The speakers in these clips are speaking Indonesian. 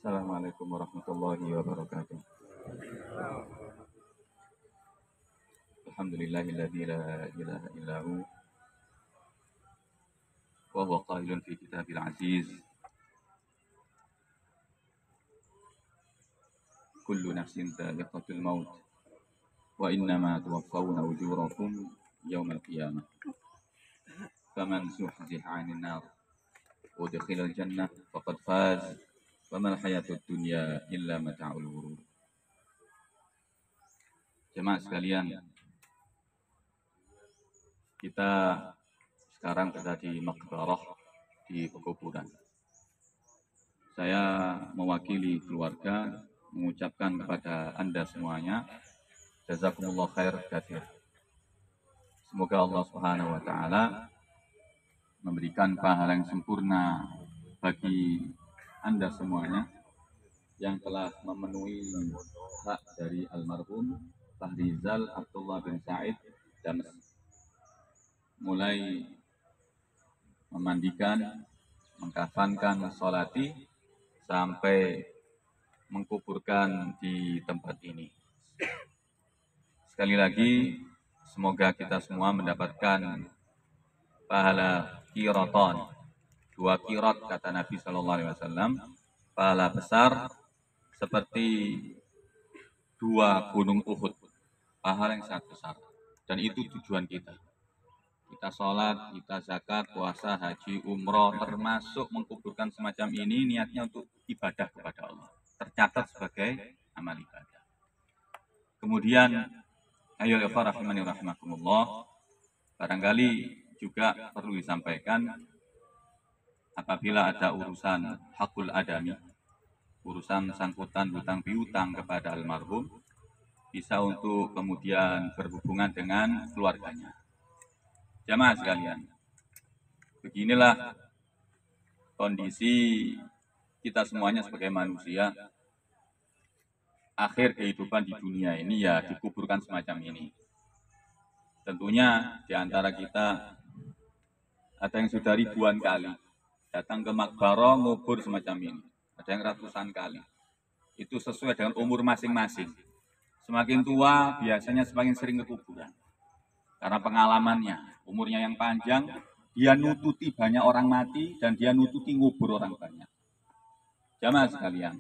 Assalamualaikum warahmatullahi wabarakatuh. Alhamdulillahilladzi la ilaha illahu wa huwa qailun fi kitabil aziz. Kullu nafsin dha'iqatul maut wa innama tuwaffawna ujurakum yawmal qiyamah. Faman zuhziha 'anil nar wa udkhilal jannah faqad faz. Wa mal hayatud dunya illa mata'ul ghurur. Jemaah sekalian, kita sekarang berada di Maqbarah, di pekuburan. Saya mewakili keluarga mengucapkan kepada Anda semuanya, jazakumullah khair katsir. Semoga Allah Subhanahu wa taala memberikan pahala yang sempurna bagi Anda semuanya yang telah memenuhi hak dari almarhum Fahrizal Abdullah bin Said dan mulai memandikan, mengkafankan, sholati sampai mengkuburkan di tempat ini. Sekali lagi, semoga kita semua mendapatkan pahala qiraton. 2 qirat kata Nabi Sallallahu Alaihi Wasallam, pahala besar seperti 2 gunung Uhud, pahala yang sangat besar. Dan itu tujuan kita. Kita sholat, kita zakat, puasa, haji, umroh, termasuk mengkuburkan semacam ini, niatnya untuk ibadah kepada Allah. Tercatat sebagai amal ibadah. Kemudian, ayo rahimani rahimakumullah, barangkali juga perlu disampaikan, apabila ada urusan hakul adami, urusan sangkutan hutang piutang kepada almarhum, bisa untuk kemudian berhubungan dengan keluarganya. Jamaah sekalian, beginilah kondisi kita semuanya sebagai manusia. Akhir kehidupan di dunia ini ya dikuburkan semacam ini. Tentunya di antara kita ada yang sudah ribuan kali datang ke Maqbarah ngubur semacam ini. Ada yang ratusan kali. Itu sesuai dengan umur masing-masing. Semakin tua biasanya semakin sering ke kuburan. Karena pengalamannya, umurnya yang panjang, dia nututi banyak orang mati dan dia nututi ngubur orang banyak. Jamaah sekalian,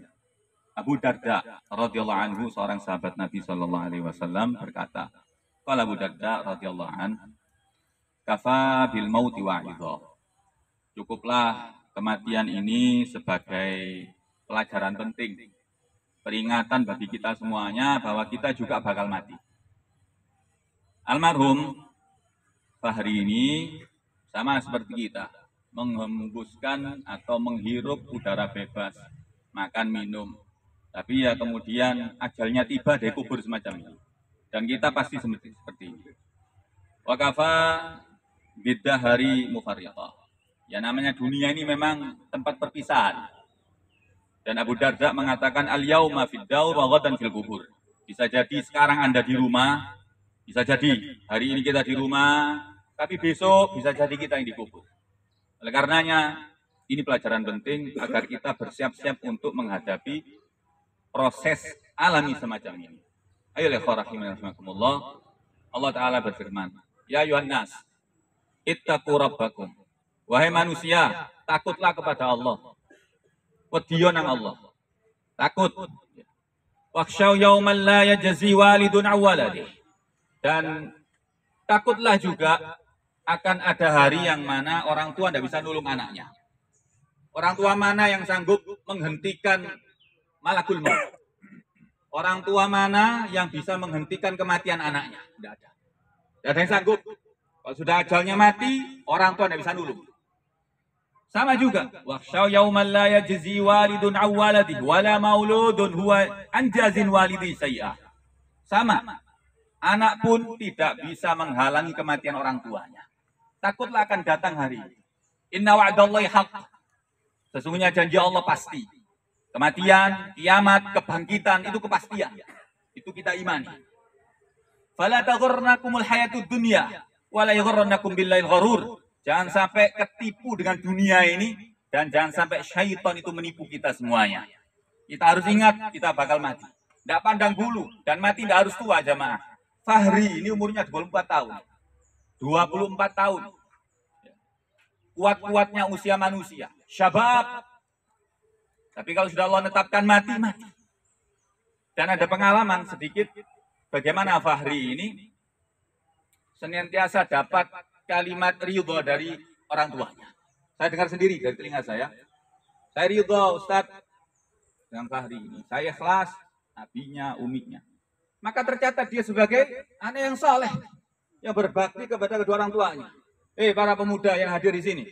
Abu Darda radhiyallahu anhu, seorang sahabat Nabi sallallahu alaihi wasallam berkata, qala Abu Darda radhiyallahu anhu, kafa bil mauti wa'idha. Cukuplah kematian ini sebagai pelajaran penting, peringatan bagi kita semuanya bahwa kita juga bakal mati. Almarhum Fahri ini sama seperti kita, menghembuskan atau menghirup udara bebas, makan, minum. Tapi ya kemudian ajalnya tiba, dia kubur semacam ini. Dan kita pasti seperti ini. Wa kafa bidahari mufarriqah. Ya namanya dunia ini memang tempat perpisahan. Dan Abu Darda mengatakan al-yauma fid daur wa ghadan fil kubur. Bisa jadi sekarang Anda di rumah, bisa jadi hari ini kita di rumah, tapi besok bisa jadi kita yang dikubur. Oleh karenanya ini pelajaran penting agar kita bersiap-siap untuk menghadapi proses alami semacam ini. Ayo rahimahumullah. Allah Ta'ala berfirman, ya ayuhan nas, ittaqu rabbakum. Wahai manusia, takutlah kepada Allah. Wadiyo nang Allah. Takut. Wakshaw yawman la yajzi walidun awwaladih. Dan takutlah juga akan ada hari yang mana orang tua tidak bisa nulung anaknya. Orang tua mana yang sanggup menghentikan malakul maut? Orang tua mana yang bisa menghentikan kematian anaknya? Tidak ada. Tidak ada yang sanggup. Kalau sudah ajalnya mati, orang tua tidak bisa nulung. Sama juga, wakshaw yauman la yajzi walidun awwaladih wala mauludun huwa anjazin walidi sayyi'ah. Sama, anak pun tidak bisa menghalangi kematian orang tuanya. Takutlah akan datang hari ini. Inna wa'dallahi haqq. Sesungguhnya janji Allah pasti. Kematian, kiamat, kebangkitan itu kepastian. Itu kita imani. Fala taghurrannakumul hayatud dunya wala yaghurrannakum billahil gharur. Jangan sampai ketipu dengan dunia ini dan jangan sampai syaitan itu menipu kita semuanya. Kita harus ingat, kita bakal mati. Tidak pandang bulu, dan mati tidak harus tua jamaah. Fahri ini umurnya 24 tahun. 24 tahun. Kuat-kuatnya usia manusia. Syabab. Tapi kalau sudah Allah netapkan mati, mati. Dan ada pengalaman sedikit bagaimana Fahri ini senantiasa dapat kalimat ridho dari orang tuanya. Saya dengar sendiri dari telinga saya. Saya ridho Ustaz dengan Fahri ini. Saya ikhlas, abinya, uminya. Maka tercatat dia sebagai anak yang saleh, yang berbakti kepada kedua orang tuanya. Para pemuda yang hadir di sini.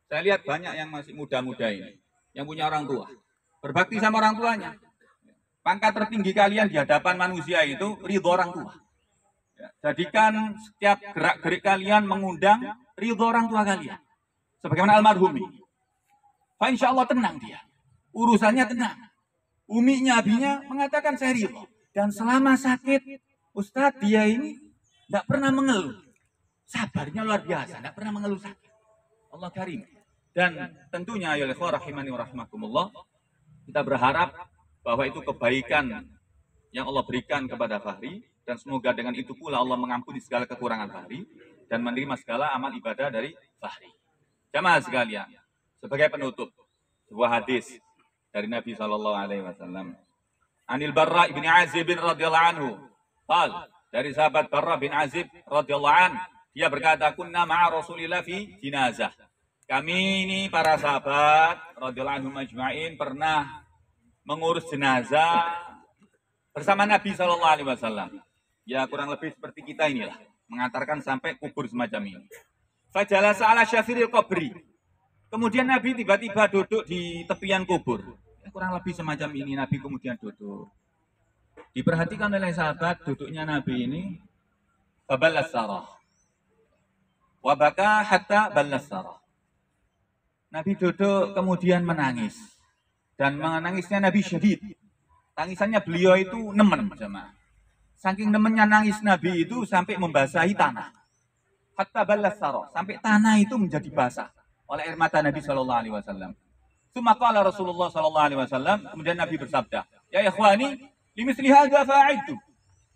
Saya lihat banyak yang masih muda-muda ini, yang punya orang tua. Berbakti sama orang tuanya. Pangkat tertinggi kalian di hadapan manusia itu ridho orang tua. Jadikan setiap gerak-gerik kalian mengundang ridho orang tua kalian. Sebagaimana almarhum ini. Insya Allah tenang dia. Urusannya tenang. Uminya, abinya mengatakan saya ridho. Dan selama sakit, Ustadz dia ini tidak pernah mengeluh. Sabarnya luar biasa, tidak pernah mengeluh sakit. Allah karim. Dan tentunya ya rahimani wa rahmakumullah, kita berharap bahwa itu kebaikan yang Allah berikan kepada Fahri, dan semoga dengan itu pula Allah mengampuni segala kekurangan Fahri dan menerima segala amal ibadah dari Fahri. Jamaah sekalian, sebagai penutup sebuah hadis dari Nabi SAW. Anil Barra ibn Azib radhiyallahu anhu. Dari sahabat Barra bin Azib radhiyallahu anhu, dia berkata, kunna ma'a Rasulillah fi jinazah. Kami ini para sahabat radhiyallahu anhum ajma'in pernah mengurus jenazah bersama Nabi SAW. Ya kurang lebih seperti kita inilah, mengantarkan sampai kubur semacam ini. Fajalasa ala syafiril qabri. Kemudian Nabi tiba-tiba duduk di tepian kubur. Ya, kurang lebih semacam ini Nabi kemudian duduk. Diperhatikan oleh sahabat duduknya Nabi ini, fabalas sarah. Wabaka hatta balas sarah. Nabi duduk kemudian menangis. Dan menangisnya Nabi syadid. Tangisannya beliau itu nemen jemaah. Saking nemennya nangis Nabi itu sampai membasahi tanah. Hatta balas sarah, sampai tanah itu menjadi basah oleh air mata Nabi sallallahu alaihi wasallam. Tsumma qala Rasulullah sallallahu alaihi wasallam, kemudian Nabi bersabda, "Ya ikhwani, limisli hadza fa'idtu."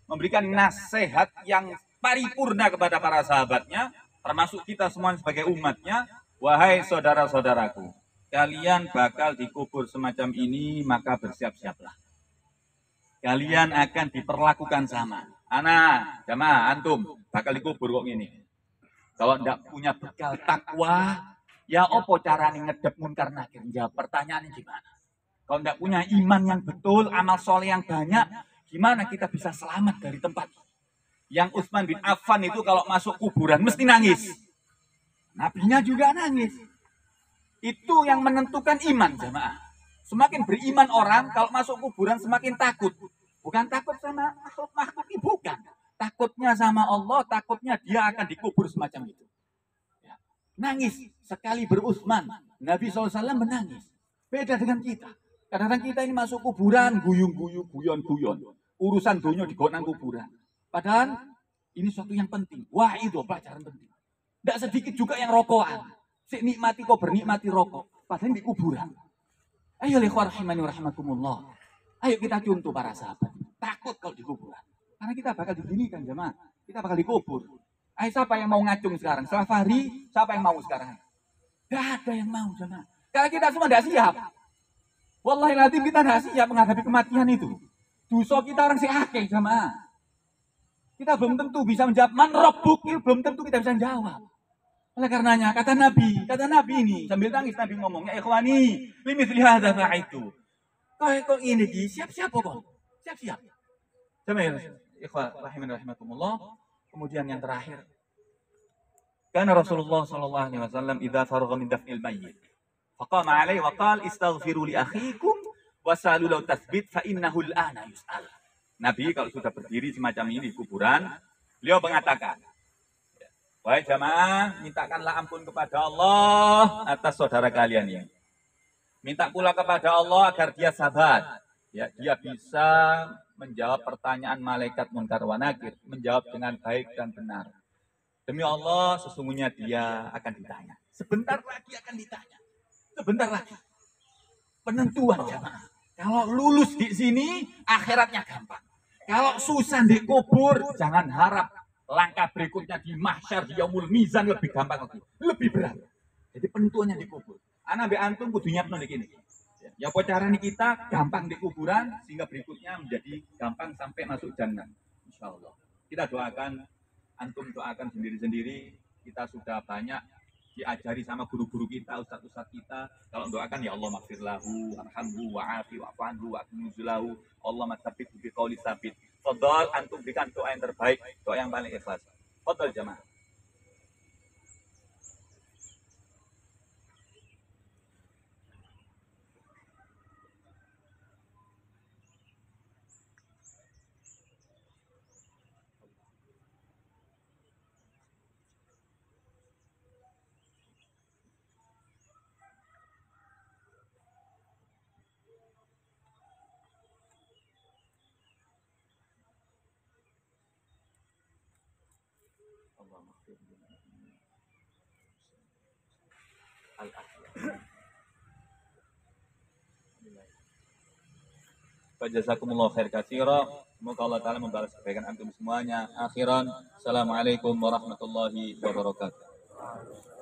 Memberikan nasihat yang paripurna kepada para sahabatnya, termasuk kita semua sebagai umatnya. Wahai saudara-saudaraku, kalian bakal dikubur semacam ini, maka bersiap-siaplah. Kalian akan diperlakukan sama. Anak, jamaah, antum, bakal dikubur kok ini. Kalau tidak punya bekal takwa, ya opo caranya ngedep munkar nakir? Jawab pertanyaannya gimana? Kalau tidak punya iman yang betul, amal soleh yang banyak, gimana kita bisa selamat dari tempat? Yang Utsman bin Affan itu kalau masuk kuburan mesti nangis. Nabinya juga nangis. Itu yang menentukan iman, jemaah. Semakin beriman orang, kalau masuk kuburan semakin takut. Bukan takut sama makhluk ini, bukan. Takutnya sama Allah, takutnya dia akan dikubur semacam itu. Ya. Nangis sekali berutsman. Nabi SAW menangis. Beda dengan kita. Kadang-kadang kita ini masuk kuburan, guyung-guyung, guyon-guyon. Urusan dunia digonang kuburan. Padahal ini suatu yang penting. Wah, itu pelajaran penting. Tidak sedikit juga yang rokokan. Si nikmati kok bernikmati rokok. Padahal di kuburan. Ayo rahimani rahimakumullah. Ayo kita contoh para sahabat. Takut kalau di kuburan. Karena kita bakal diginikan jemaah. Kita bakal dikubur. Ayo siapa yang mau ngacung sekarang? Setelah Fahri, siapa yang mau sekarang? Tidak ada yang mau jemaah. Karena kita semua tidak siap. Wallahi lazim kita tidak siap menghadapi kematian itu. Dosa kita orang si akeh jemaah. Kita belum tentu bisa menjawab man rabbuk, belum tentu kita bisa menjawab. Oleh karenanya kata Nabi ini sambil tangis Nabi ngomong, ya ikhwani, limithli hadza fa'aitu. Kok ini di siap-siap kok. Siap-siap. Jemaah ikhwah rahimani rahimakumullah. Kemudian yang terakhir. Kana Rasulullah sallallahu alaihi wasallam idza faragha min dafnil mayyit, faqama alaihi wa qala istaghfiru li akhikum wasalu lahu tathbit fa innahu al-ana yus'al. Nabi kalau sudah berdiri semacam ini di kuburan, beliau mengatakan, wahai jamaah, mintakanlah ampun kepada Allah atas saudara kalian ini. Minta pula kepada Allah agar dia sabar. Ya, dia bisa menjawab pertanyaan malaikat munkar wa nakir, menjawab dengan baik dan benar. Demi Allah, sesungguhnya dia akan ditanya. Sebentar lagi akan ditanya. Sebentar lagi. Penentuan jamaah. Kalau lulus di sini, akhiratnya gampang. Kalau susah di kubur, jangan harap langkah berikutnya di mahsyar, di yaumul mizan lebih gampang lagi, lebih berat. Jadi penentuannya di kubur. Anak be antum kudu nyiapno iki. Ya apa caranya kita gampang di kuburan sehingga berikutnya menjadi gampang sampai masuk jannah. Insyaallah. Kita doakan, antum doakan sendiri-sendiri. Kita sudah banyak diajari sama guru-guru kita, ustadz-ustadz kita. Kalau doakan ya Allah maghfir lahu, arhamhu, wa'afi, wa'fanhu, wa'akmuzulahu. Allah matabik bi qauli sabit. Fadal antum berikan doa yang terbaik, doa yang paling ikhlas. Fadal jamaah. Allah maghfir Fajazakumullah khair katsira. Semoga Allah Ta'ala membalas kebaikan antum semuanya. Akhiran, Assalamualaikum warahmatullahi wabarakatuh.